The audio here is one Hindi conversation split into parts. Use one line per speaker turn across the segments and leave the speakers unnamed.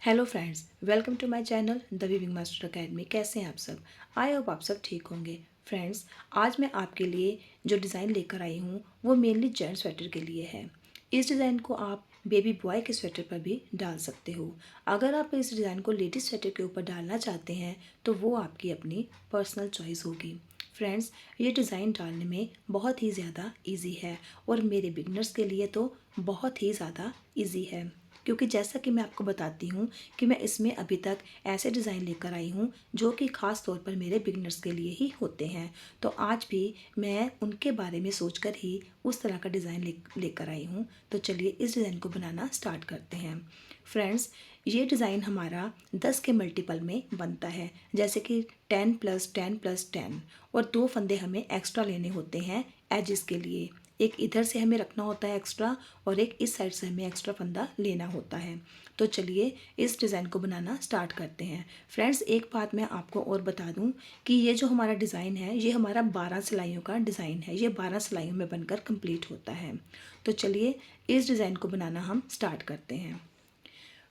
Hello friends, welcome to my channel the weaving master academy. कैसे हैं आप सब? आई होप आप सब ठीक होंगे। फ्रेंड्स, आज मैं आपके लिए जो डिज़ाइन लेकर आई हूँ वो मेनली जेंट्स स्वेटर के लिए है। इस डिज़ाइन को आप बेबी बॉय के स्वेटर पर भी डाल सकते हो। अगर आप इस डिज़ाइन को लेडीज स्वेटर के ऊपर डालना चाहते हैं तो वो आपकी अपनी पर्सनल चॉइस होगी। फ्रेंड्स, ये डिज़ाइन डालने में बहुत ही ज़्यादा इजी है और मेरे बिगनर्स के लिए तो बहुत ही ज़्यादा इजी है, क्योंकि जैसा कि मैं आपको बताती हूँ कि मैं इसमें अभी तक ऐसे डिज़ाइन लेकर आई हूँ जो कि ख़ास तौर पर मेरे बिगनर्स के लिए ही होते हैं। तो आज भी मैं उनके बारे में सोचकर ही उस तरह का डिज़ाइन लेकर आई हूँ। तो चलिए इस डिज़ाइन को बनाना स्टार्ट करते हैं। फ्रेंड्स, ये डिज़ाइन हमारा 10 के मल्टीपल में बनता है, जैसे कि 10 + 10 + 10, और 2 फंदे हमें एक्स्ट्रा लेने होते हैं एजिस के लिए। एक इधर से हमें रखना होता है एक्स्ट्रा और एक इस साइड से हमें एक्स्ट्रा फंदा लेना होता है। तो चलिए इस डिज़ाइन को बनाना स्टार्ट करते हैं। फ्रेंड्स, एक बात मैं आपको और बता दूं कि ये जो हमारा डिज़ाइन है ये हमारा 12 सिलाइयों का डिज़ाइन है। ये 12 सिलाइयों में बनकर कंप्लीट होता है। तो चलिए इस डिज़ाइन को बनाना हम स्टार्ट करते हैं।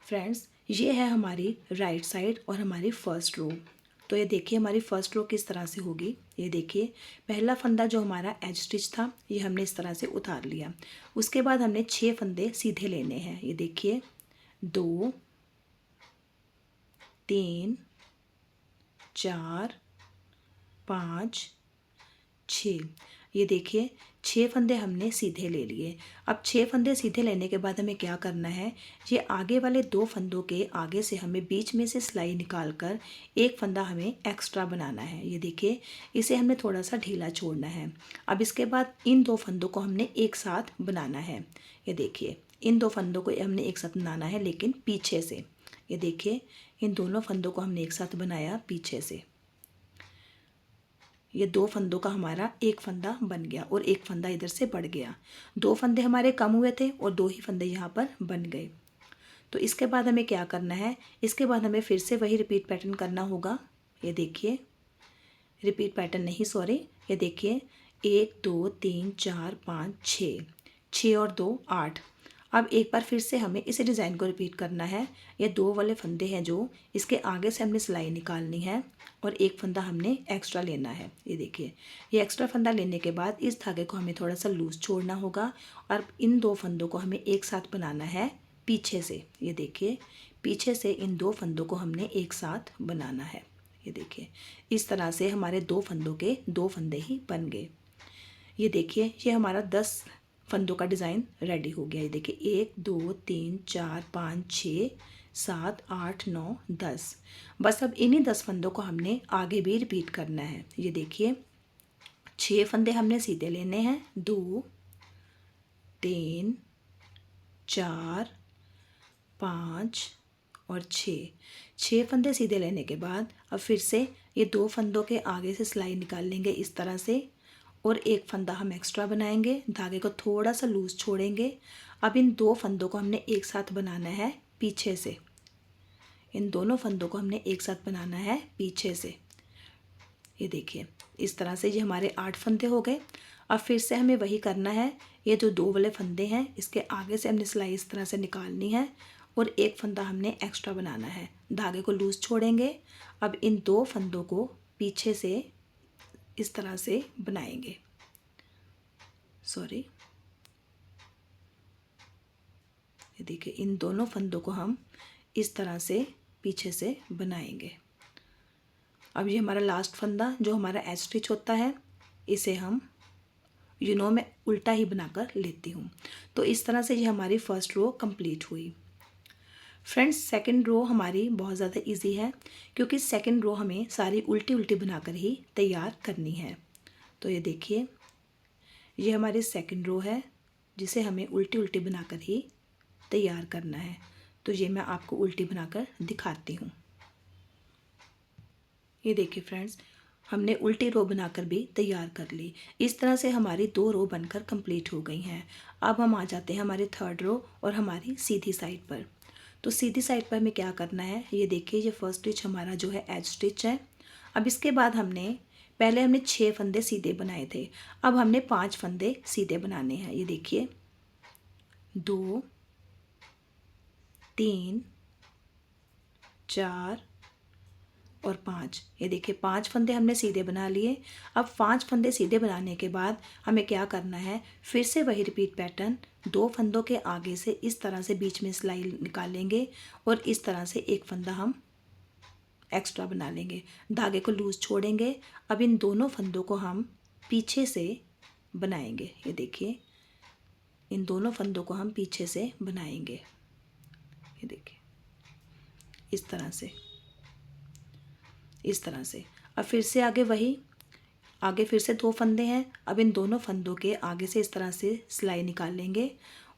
फ्रेंड्स, ये है हमारी राइट साइड और हमारी फर्स्ट रो। तो ये देखिए हमारी फर्स्ट रो किस तरह से होगी। ये देखिए पहला फंदा जो हमारा एज स्टिच था ये हमने इस तरह से उतार लिया। उसके बाद हमने 6 फंदे सीधे लेने हैं। ये देखिए 2, 3, 4, 5, 6। ये देखिए 6 फंदे हमने सीधे ले लिए। अब 6 फंदे सीधे लेने के बाद हमें क्या करना है, ये आगे वाले 2 फंदों के आगे से हमें बीच में से सिलाई निकाल कर एक फंदा हमें एक्स्ट्रा बनाना है। ये देखिए इसे हमने थोड़ा सा ढीला छोड़ना है। अब इसके बाद इन 2 फंदों को हमने एक साथ बनाना है। ये देखिए इन 2 फंदों को हमने एक साथ बनाना है, लेकिन पीछे से। ये देखिए इन दोनों फंदों को हमने एक साथ बनाया पीछे से। ये 2 फंदों का हमारा एक फंदा बन गया और एक फंदा इधर से बढ़ गया। 2 फंदे हमारे कम हुए थे और 2 ही फंदे यहाँ पर बन गए। तो इसके बाद हमें क्या करना है, इसके बाद हमें फिर से वही रिपीट पैटर्न करना होगा। ये देखिए रिपीट पैटर्न नहीं, सॉरी, ये देखिए 1 2 3 4 5 6, 6 और 2 8। अब एक बार फिर से हमें इसी डिज़ाइन को रिपीट करना है। ये 2 वाले फंदे हैं जो इसके आगे से हमने सिलाई निकालनी है और एक फंदा हमने एक्स्ट्रा लेना है। ये देखिए ये एक्स्ट्रा फंदा लेने के बाद इस धागे को हमें थोड़ा सा लूज़ छोड़ना होगा और इन 2 फंदों को हमें एक साथ बनाना है पीछे से। ये देखिए पीछे से इन 2 फंदों को हमने एक साथ बनाना है। ये देखिए इस तरह से हमारे 2 फंदों के 2 फंदे ही बन गए। ये देखिए ये हमारा 10 फंदों का डिज़ाइन रेडी हो गया। ये देखिए 1 2 3 4 5 6 7 8 9 10। बस अब इन्हीं 10 फंदों को हमने आगे भी रिपीट करना है। ये देखिए 6 फंदे हमने सीधे लेने हैं, 2 3 4 5 और 6 फंदे सीधे लेने के बाद अब फिर से ये 2 फंदों के आगे से सिलाई निकाल लेंगे इस तरह से और एक फंदा हम एक्स्ट्रा बनाएंगे। धागे को थोड़ा सा लूज छोड़ेंगे। अब इन 2 फंदों को हमने एक साथ बनाना है पीछे से। इन दोनों फंदों को हमने एक साथ बनाना है पीछे से। ये देखिए इस तरह से ये हमारे 8 फंदे हो गए। अब फिर से हमें वही करना है। ये जो 2 वाले फंदे हैं इसके आगे से हमने सिलाई इस तरह से निकालनी है और एक फंदा हमने एक्स्ट्रा बनाना है। धागे को लूज छोड़ेंगे। अब इन 2 फंदों को पीछे से इस तरह से बनाएंगे, सॉरी। ये देखिए इन दोनों फंदों को हम इस तरह से पीछे से बनाएंगे। अब ये हमारा लास्ट फंदा जो हमारा एज स्टिच होता है इसे हम मैं उल्टा ही बनाकर लेती हूँ। तो इस तरह से ये हमारी फर्स्ट रो कंप्लीट हुई। फ्रेंड्स, सेकंड रो हमारी बहुत ज़्यादा इजी है, क्योंकि सेकंड रो हमें सारी उल्टी उल्टी बनाकर ही तैयार करनी है। तो ये देखिए ये हमारी सेकंड रो है जिसे हमें उल्टी उल्टी बनाकर ही तैयार करना है। तो ये मैं आपको उल्टी बनाकर दिखाती हूँ। ये देखिए फ्रेंड्स, हमने उल्टी रो बनाकर भी तैयार कर ली। इस तरह से हमारी 2 रो बनकर कंप्लीट हो गई हैं। अब हम आ जाते हैं हमारी थर्ड रो और हमारी सीधी साइड पर। तो सीधी साइड पर हमें क्या करना है, ये देखिए ये फर्स्ट स्टिच हमारा जो है एज स्टिच है। अब इसके बाद पहले हमने 6 फंदे सीधे बनाए थे, अब हमने 5 फंदे सीधे बनाने हैं। ये देखिए 2 3 4 और 5। ये देखिए 5 फंदे हमने सीधे बना लिए। अब 5 फंदे सीधे बनाने के बाद हमें क्या करना है, फिर से वही रिपीट पैटर्न 2 फंदों के आगे से इस तरह से बीच में सिलाई निकालेंगे और इस तरह से एक फंदा हम एक्स्ट्रा बना लेंगे। धागे को लूज छोड़ेंगे। अब इन दोनों फंदों को हम पीछे से बनाएंगे। ये देखिए इन दोनों फंदों को हम पीछे से बनाएंगे। ये देखिए इस तरह से, इस तरह से। अब फिर से आगे वही, आगे फिर से 2 फंदे हैं। अब इन दोनों फंदों के आगे से इस तरह से सिलाई निकाल लेंगे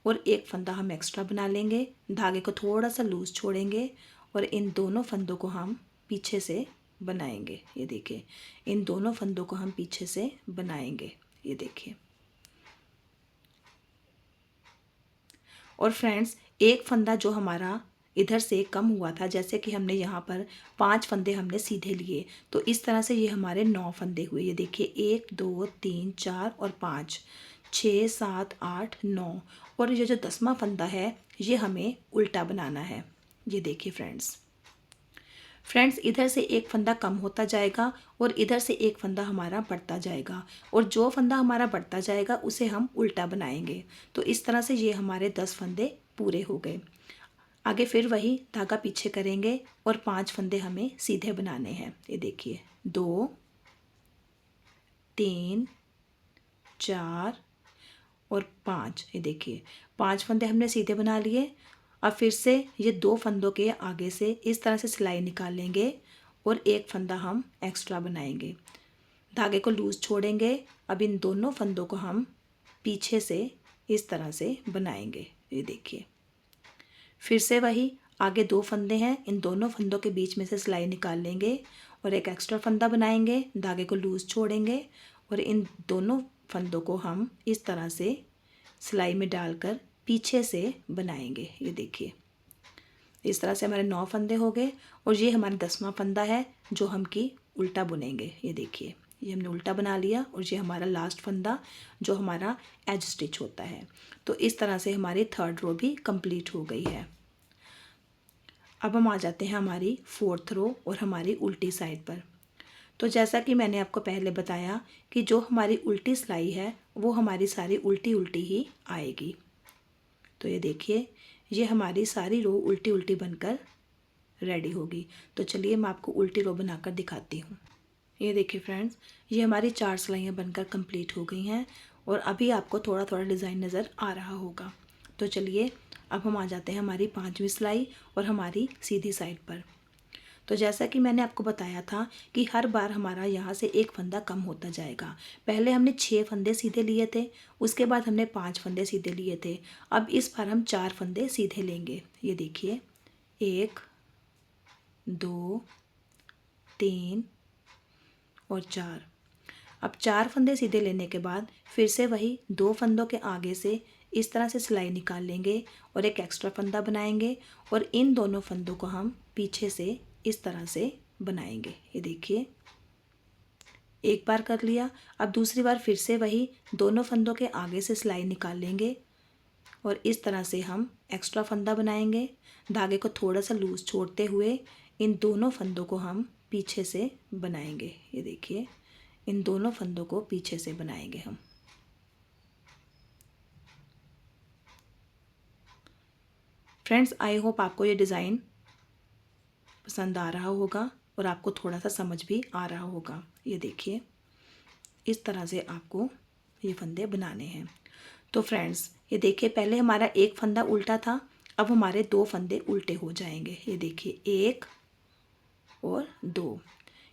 और एक फंदा हम एक्स्ट्रा बना लेंगे। धागे को थोड़ा सा लूज छोड़ेंगे और इन दोनों फंदों को हम पीछे से बनाएंगे। ये देखिए इन दोनों फंदों को हम पीछे से बनाएंगे। ये देखिए। और फ्रेंड्स एक फंदा जो हमारा इधर से कम हुआ था, जैसे कि हमने यहाँ पर 5 फंदे हमने सीधे लिए, तो इस तरह से ये हमारे 9 फंदे हुए। ये देखिए 1 2 3 4 और 5 6 7 8 9 और ये जो 10वां फंदा है ये हमें उल्टा बनाना है। ये देखिए फ्रेंड्स इधर से एक फंदा कम होता जाएगा और इधर से एक फंदा हमारा बढ़ता जाएगा और जो फंदा हमारा बढ़ता जाएगा उसे हम उल्टा बनाएंगे। तो इस तरह से ये हमारे 10 फंदे पूरे हो गए। आगे फिर वही धागा पीछे करेंगे और 5 फंदे हमें सीधे बनाने हैं। ये देखिए 2 3 4 और 5। ये देखिए 5 फंदे हमने सीधे बना लिए। अब फिर से ये 2 फंदों के आगे से इस तरह से सिलाई निकाल लेंगे और एक फंदा हम एक्स्ट्रा बनाएंगे। धागे को लूज छोड़ेंगे। अब इन दोनों फंदों को हम पीछे से इस तरह से बनाएंगे। ये देखिए फिर से वही, आगे 2 फंदे हैं, इन दोनों फंदों के बीच में से सिलाई निकाल लेंगे और एक एक्स्ट्रा फंदा बनाएंगे। धागे को लूज छोड़ेंगे और इन दोनों फंदों को हम इस तरह से सिलाई में डालकर पीछे से बनाएंगे। ये देखिए इस तरह से हमारे 9 फंदे हो गए और ये हमारा 10वां फंदा है जो हम की उल्टा बुनेंगे। ये देखिए ये हमने उल्टा बना लिया और ये हमारा लास्ट फंदा जो हमारा एज स्टिच होता है। तो इस तरह से हमारी 3rd रो भी कंप्लीट हो गई है। अब हम आ जाते हैं हमारी 4th रो और हमारी उल्टी साइड पर। तो जैसा कि मैंने आपको पहले बताया कि जो हमारी उल्टी सिलाई है वो हमारी सारी उल्टी उल्टी ही आएगी। तो ये देखिए ये हमारी सारी रो उल्टी उल्टी बनकर रेडी होगी। तो चलिए मैं आपको उल्टी रो बनाकर दिखाती हूँ। ये देखिए फ्रेंड्स ये हमारी 4 सिलाइयाँ बनकर कंप्लीट हो गई हैं और अभी आपको थोड़ा थोड़ा डिज़ाइन नज़र आ रहा होगा। तो चलिए अब हम आ जाते हैं हमारी 5वीं सिलाई और हमारी सीधी साइड पर। तो जैसा कि मैंने आपको बताया था कि हर बार हमारा यहाँ से एक फंदा कम होता जाएगा। पहले हमने 6 फंदे सीधे लिए थे, उसके बाद हमने 5 फंदे सीधे लिए थे। अब इस बार हम 4 फंदे सीधे लेंगे। ये देखिए 1 2 3 और 4। अब 4 फंदे सीधे लेने के बाद फिर से वही 2 फंदों के आगे से इस तरह से सिलाई निकाल लेंगे और एक एक्स्ट्रा फंदा बनाएंगे और इन दोनों फंदों को हम पीछे से इस तरह से बनाएंगे। ये देखिए एक बार कर लिया। अब दूसरी बार फिर से वही दोनों फंदों के आगे से सिलाई निकाल लेंगे और इस तरह से हम एक्स्ट्रा फंदा बनाएंगे। धागे को थोड़ा सा लूज छोड़ते हुए इन दोनों फंदों को हम पीछे से बनाएंगे। ये देखिए इन दोनों फंदों को पीछे से बनाएंगे हम। फ्रेंड्स आई होप आपको ये डिज़ाइन पसंद आ रहा होगा और आपको थोड़ा सा समझ भी आ रहा होगा। ये देखिए इस तरह से आपको ये फंदे बनाने हैं। तो फ्रेंड्स ये देखिए पहले हमारा एक फंदा उल्टा था, अब हमारे 2 फंदे उल्टे हो जाएंगे। ये देखिए 1 और 2,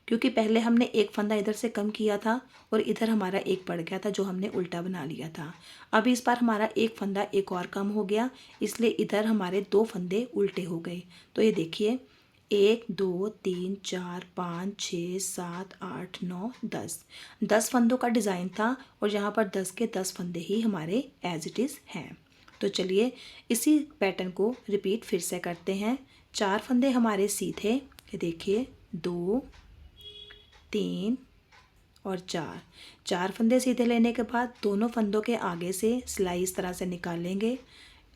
क्योंकि पहले हमने एक फंदा इधर से कम किया था और इधर हमारा एक बढ़ गया था जो हमने उल्टा बना लिया था। अब इस बार हमारा एक फंदा एक और कम हो गया, इसलिए इधर हमारे 2 फंदे उल्टे हो गए। तो ये देखिए 1 2 3 4 5 6 7 8 9 10 फंदों का डिज़ाइन था और यहाँ पर 10 के 10 फंदे ही हमारे एज इट इज़ हैं। तो चलिए इसी पैटर्न को रिपीट फिर से करते हैं। 4 फंदे हमारे सीधे, ये देखिए 2 3 और 4 फंदे सीधे लेने के बाद दोनों फंदों के आगे से सिलाई इस तरह से निकाल लेंगे,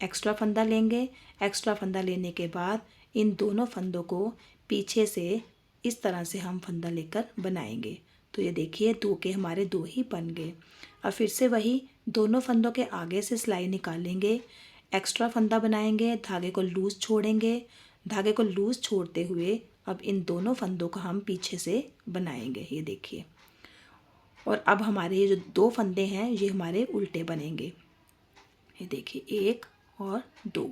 एक्स्ट्रा फंदा लेंगे। एक्स्ट्रा फंदा लेने के बाद इन दोनों फंदों को पीछे से इस तरह से हम फंदा लेकर बनाएंगे। तो ये देखिए दो के हमारे दो ही बन गए। अब फिर से वही दोनों फंदों के आगे से सिलाई निकालेंगे, एक्स्ट्रा फंदा बनाएंगे, धागे को लूज़ छोड़ेंगे, धागे को लूज़ छोड़ते हुए अब इन दोनों फंदों को हम पीछे से बनाएंगे। ये देखिए, और अब हमारे ये जो दो फंदे हैं ये हमारे उल्टे बनेंगे। ये देखिए 1 और 2,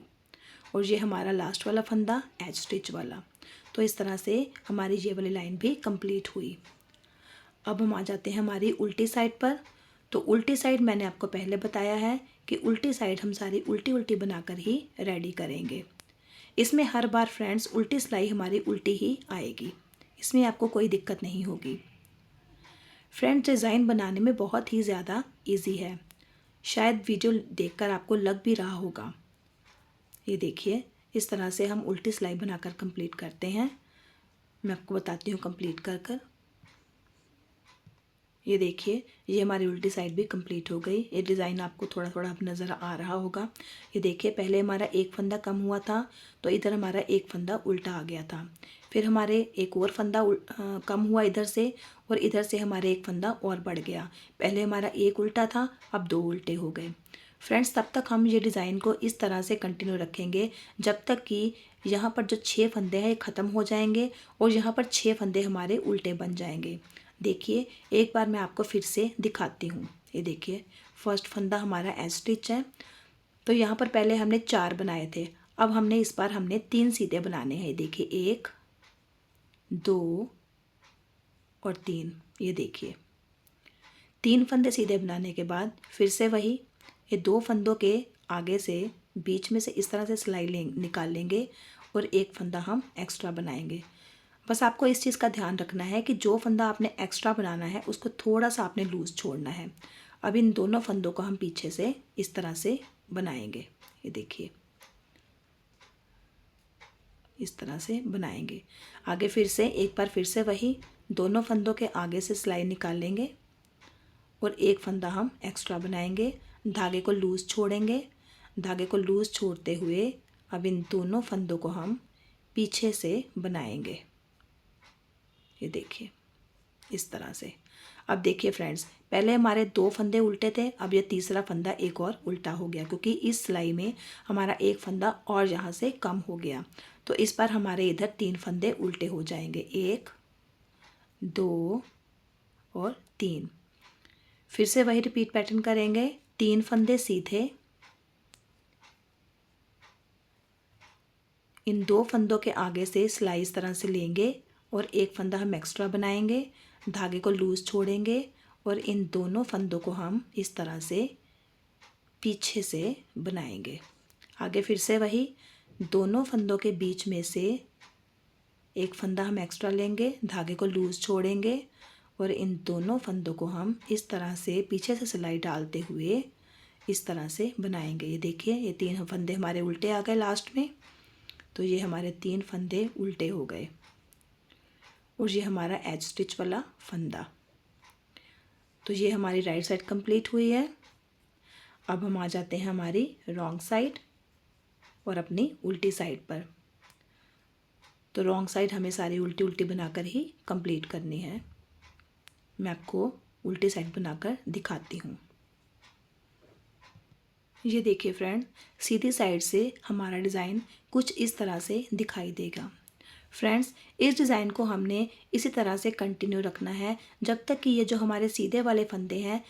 और ये हमारा लास्ट वाला फंदा एज स्टिच वाला। तो इस तरह से हमारी ये वाली लाइन भी कंप्लीट हुई। अब हम आ जाते हैं हमारी उल्टी साइड पर। तो उल्टी साइड मैंने आपको पहले बताया है कि उल्टी साइड हम सारी उल्टी उल्टी बनाकर ही रेडी करेंगे। इसमें हर बार फ्रेंड्स उल्टी सिलाई हमारी उल्टी ही आएगी, इसमें आपको कोई दिक्कत नहीं होगी। फ्रेंड्स डिज़ाइन बनाने में बहुत ही ज़्यादा इजी है, शायद वीडियो देखकर आपको लग भी रहा होगा। ये देखिए इस तरह से हम उल्टी सिलाई बनाकर कंप्लीट करते हैं। मैं आपको बताती हूँ कंप्लीट कर कर। ये देखिए ये हमारी उल्टी साइड भी कंप्लीट हो गई। ये डिज़ाइन आपको थोड़ा थोड़ा अब नज़र आ रहा होगा। ये देखिए पहले हमारा एक फंदा कम हुआ था तो इधर हमारा एक फंदा उल्टा आ गया था, फिर हमारे एक और फंदा कम हुआ इधर से, और इधर से हमारे एक फंदा और बढ़ गया। पहले हमारा एक उल्टा था, अब दो उल्टे हो गए। फ्रेंड्स तब तक हम ये डिज़ाइन को इस तरह से कंटिन्यू रखेंगे जब तक कि यहाँ पर जो 6 फंदे हैं ये ख़त्म हो जाएंगे और यहाँ पर 6 फंदे हमारे उल्टे बन जाएंगे। देखिए एक बार मैं आपको फिर से दिखाती हूँ। ये देखिए फर्स्ट फंदा हमारा एज स्टिच है। तो यहाँ पर पहले हमने 4 बनाए थे, अब हमने इस बार हमने 3 सीधे बनाने हैं। देखिए 1 2 और 3। ये देखिए 3 फंदे सीधे बनाने के बाद फिर से वही ये 2 फंदों के आगे से बीच में से इस तरह से सिलाई निकाल लेंगे और एक फंदा हम एक्स्ट्रा बनाएंगे। बस आपको इस चीज़ का ध्यान रखना है कि जो फंदा आपने एक्स्ट्रा बनाना है उसको थोड़ा सा आपने लूज़ छोड़ना है। अब इन दोनों फंदों को हम पीछे से इस तरह से बनाएंगे। ये देखिए इस तरह से बनाएंगे। आगे फिर से एक बार फिर से वही दोनों फंदों के आगे से सिलाई निकाल लेंगे और एक फंदा हम एक्स्ट्रा बनाएंगे, धागे को लूज़ छोड़ेंगे, धागे को लूज़ छोड़ते हुए अब इन दोनों फंदों को हम पीछे से बनाएंगे। ये देखिए इस तरह से। अब देखिए फ्रेंड्स पहले हमारे 2 फंदे उल्टे थे, अब ये तीसरा फंदा एक और उल्टा हो गया क्योंकि इस सिलाई में हमारा एक फंदा और यहाँ से कम हो गया। तो इस बार हमारे इधर 3 फंदे उल्टे हो जाएंगे, 1 2 और 3। फिर से वही रिपीट पैटर्न करेंगे। 3 फंदे सीधे, इन 2 फंदों के आगे से सिलाई इस तरह से लेंगे और एक फंदा हम एक्स्ट्रा बनाएंगे, धागे को लूज़ छोड़ेंगे और इन दोनों फंदों को हम इस तरह से पीछे से बनाएंगे। आगे फिर से वही दोनों फंदों के बीच में से एक फंदा हम एक्स्ट्रा लेंगे, धागे को लूज़ छोड़ेंगे और इन दोनों फंदों को हम इस तरह से पीछे से सिलाई डालते हुए इस तरह से बनाएंगे। ये देखिए ये 3 फंदे हमारे उल्टे आ गए लास्ट में, तो ये हमारे 3 फंदे उल्टे हो गए और ये हमारा एज स्टिच वाला फंदा। तो ये हमारी राइट साइड कंप्लीट हुई है। अब हम आ जाते हैं हमारी रॉन्ग साइड और अपनी उल्टी साइड पर। तो रॉन्ग साइड हमें सारी उल्टी उल्टी बनाकर ही कंप्लीट करनी है। मैं आपको उल्टी साइड बनाकर दिखाती हूँ। ये देखिए फ्रेंड सीधी साइड से हमारा डिज़ाइन कुछ इस तरह से दिखाई देगा। फ्रेंड्स इस डिज़ाइन को हमने इसी तरह से कंटिन्यू रखना है जब तक कि ये जो हमारे सीधे वाले फंदे हैं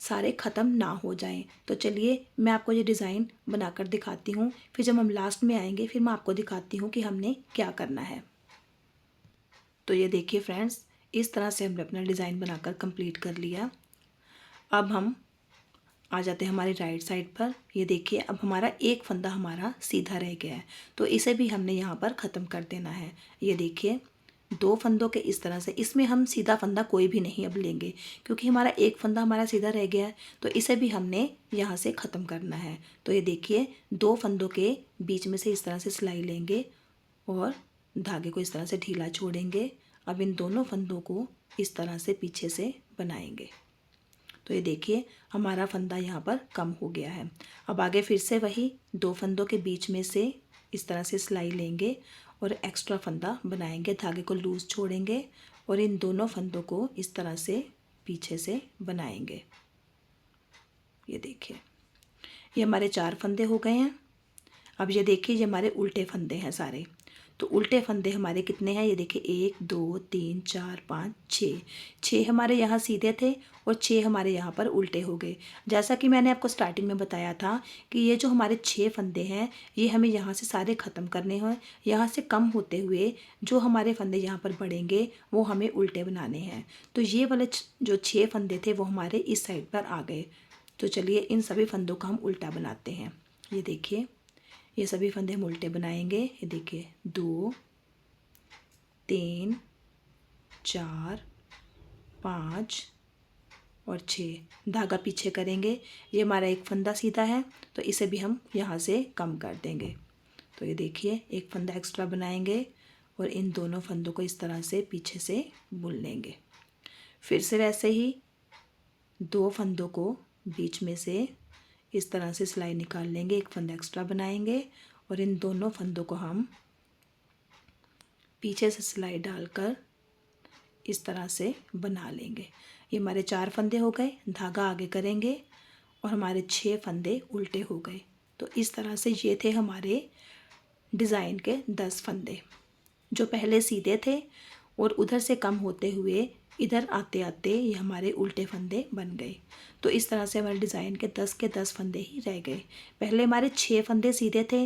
सारे ख़त्म ना हो जाएं। तो चलिए मैं आपको ये डिज़ाइन बनाकर दिखाती हूँ, फिर जब हम लास्ट में आएंगे फिर मैं आपको दिखाती हूँ कि हमने क्या करना है। तो ये देखिए फ्रेंड्स इस तरह से हमने अपना डिज़ाइन बनाकर कंप्लीट कर लिया। अब हम आ जाते हैं हमारी राइट साइड पर। ये देखिए अब हमारा एक फंदा हमारा सीधा रह गया है, तो इसे भी हमने यहाँ पर ख़त्म कर देना है। ये देखिए 2 फंदों के इस तरह से, इसमें हम सीधा फंदा कोई भी नहीं अब लेंगे क्योंकि हमारा एक फंदा हमारा सीधा रह गया है, तो इसे भी हमने यहाँ से ख़त्म करना है। तो ये देखिए 2 फंदों के बीच में से इस तरह से सिलाई लेंगे और धागे को इस तरह से ढीला छोड़ेंगे। अब इन दोनों फंदों को इस तरह से पीछे से बनाएंगे। तो ये देखिए हमारा फंदा यहाँ पर कम हो गया है। अब आगे फिर से वही 2 फंदों के बीच में से इस तरह से सिलाई लेंगे और एक्स्ट्रा फंदा बनाएंगे। धागे को लूज़ छोड़ेंगे और इन दोनों फंदों को इस तरह से पीछे से बनाएंगे। ये देखिए, ये हमारे 4 फंदे हो गए हैं। अब ये देखिए, ये हमारे उल्टे फंदे हैं सारे। तो उल्टे फंदे हमारे कितने हैं, ये देखिए 1 2 3 4 5 6। 6 हमारे यहाँ सीधे थे और 6 हमारे यहाँ पर उल्टे हो गए। जैसा कि मैंने आपको स्टार्टिंग में बताया था कि ये जो हमारे 6 फंदे हैं ये हमें यहाँ से सारे ख़त्म करने हैं। यहाँ से कम होते हुए जो हमारे फंदे यहाँ पर बढ़ेंगे वो हमें उल्टे बनाने हैं। तो ये वाले जो 6 फंदे थे वो हमारे इस साइड पर आ गए। तो चलिए इन सभी फंदों का हम उल्टा बनाते हैं। ये देखिए, ये सभी फंदे हम उल्टे बनाएंगे। ये देखिए 2 3 4 5 और 6। धागा पीछे करेंगे। ये हमारा एक फंदा सीधा है तो इसे भी हम यहाँ से कम कर देंगे। तो ये देखिए, एक फंदा एक्स्ट्रा बनाएंगे और इन दोनों फंदों को इस तरह से पीछे से बुन लेंगे। फिर से वैसे ही 2 फंदों को बीच में से इस तरह से सिलाई निकाल लेंगे, एक फंदा एक्स्ट्रा बनाएंगे और इन दोनों फंदों को हम पीछे से सिलाई डालकर इस तरह से बना लेंगे। ये हमारे 4 फंदे हो गए। धागा आगे करेंगे और हमारे 6 फंदे उल्टे हो गए। तो इस तरह से ये थे हमारे डिज़ाइन के 10 फंदे जो पहले सीधे थे और उधर से कम होते हुए इधर आते आते ये हमारे उल्टे फंदे बन गए। तो इस तरह से हमारे डिज़ाइन के 10 फंदे ही रह गए। पहले हमारे 6 फंदे सीधे थे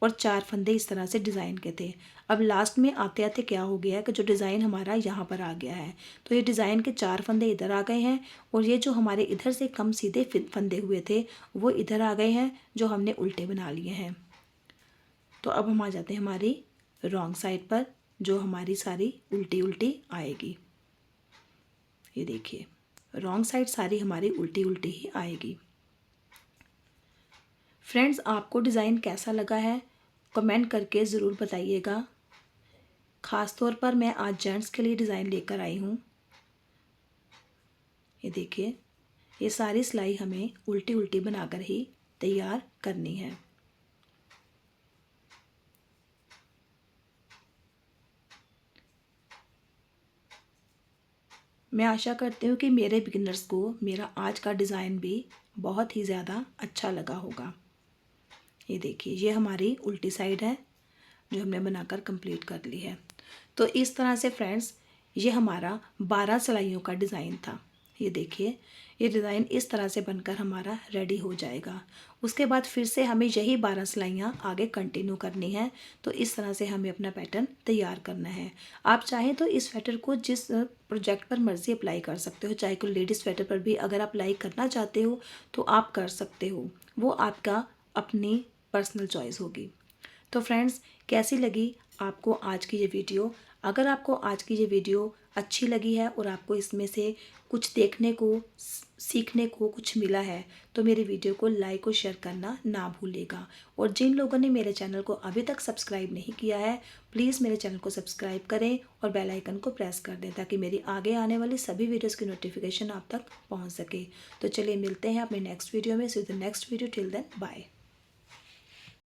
और 4 फंदे इस तरह से डिज़ाइन के थे। अब लास्ट में आते आते क्या हो गया है कि जो डिज़ाइन हमारा यहाँ पर आ गया है, तो ये डिज़ाइन के 4 फंदे इधर आ गए हैं और ये जो हमारे इधर से कम सीधे फंदे हुए थे वो इधर आ गए हैं, जो हमने उल्टे बना लिए हैं। तो अब हम आ जाते हैं हमारी रॉन्ग साइड पर, जो हमारी सारी उल्टी उल्टी आएगी। ये देखिए, रॉन्ग साइड सारी हमारी उल्टी उल्टी ही आएगी। फ्रेंड्स, आपको डिज़ाइन कैसा लगा है कमेंट करके ज़रूर बताइएगा। ख़ास तौर पर मैं आज जेंट्स के लिए डिज़ाइन लेकर आई हूँ। ये देखिए, ये सारी सिलाई हमें उल्टी उल्टी बनाकर ही तैयार करनी है। मैं आशा करती हूँ कि मेरे बिगिनर्स को मेरा आज का डिज़ाइन भी बहुत ही ज़्यादा अच्छा लगा होगा। ये देखिए, ये हमारी उल्टी साइड है जो हमने बनाकर कंप्लीट कर ली है। तो इस तरह से फ्रेंड्स, ये हमारा 12 सिलाइयों का डिज़ाइन था। ये देखिए, ये डिज़ाइन इस तरह से बनकर हमारा रेडी हो जाएगा। उसके बाद फिर से हमें यही 12 सिलाइयाँ आगे कंटिन्यू करनी है। तो इस तरह से हमें अपना पैटर्न तैयार करना है। आप चाहें तो इस स्वेटर को जिस प्रोजेक्ट पर मर्ज़ी अप्लाई कर सकते हो, चाहे कोई लेडीज़ स्वेटर पर भी अगर आप अप्लाई करना चाहते हो तो आप कर सकते हो। वो आपका अपनी पर्सनल चॉइस होगी। तो फ्रेंड्स, कैसी लगी आपको आज की ये वीडियो? अगर आपको आज की ये वीडियो अच्छी लगी है और आपको इसमें से कुछ देखने को सीखने को कुछ मिला है तो मेरी वीडियो को लाइक और शेयर करना ना भूलिएगा। और जिन लोगों ने मेरे चैनल को अभी तक सब्सक्राइब नहीं किया है, प्लीज़ मेरे चैनल को सब्सक्राइब करें और बेल आइकन को प्रेस कर दें ताकि मेरी आगे आने वाली सभी वीडियोज़ की नोटिफिकेशन आप तक पहुँच सके। तो चलिए मिलते हैं अपने नेक्स्ट वीडियो में। See you the next video. Till then bye.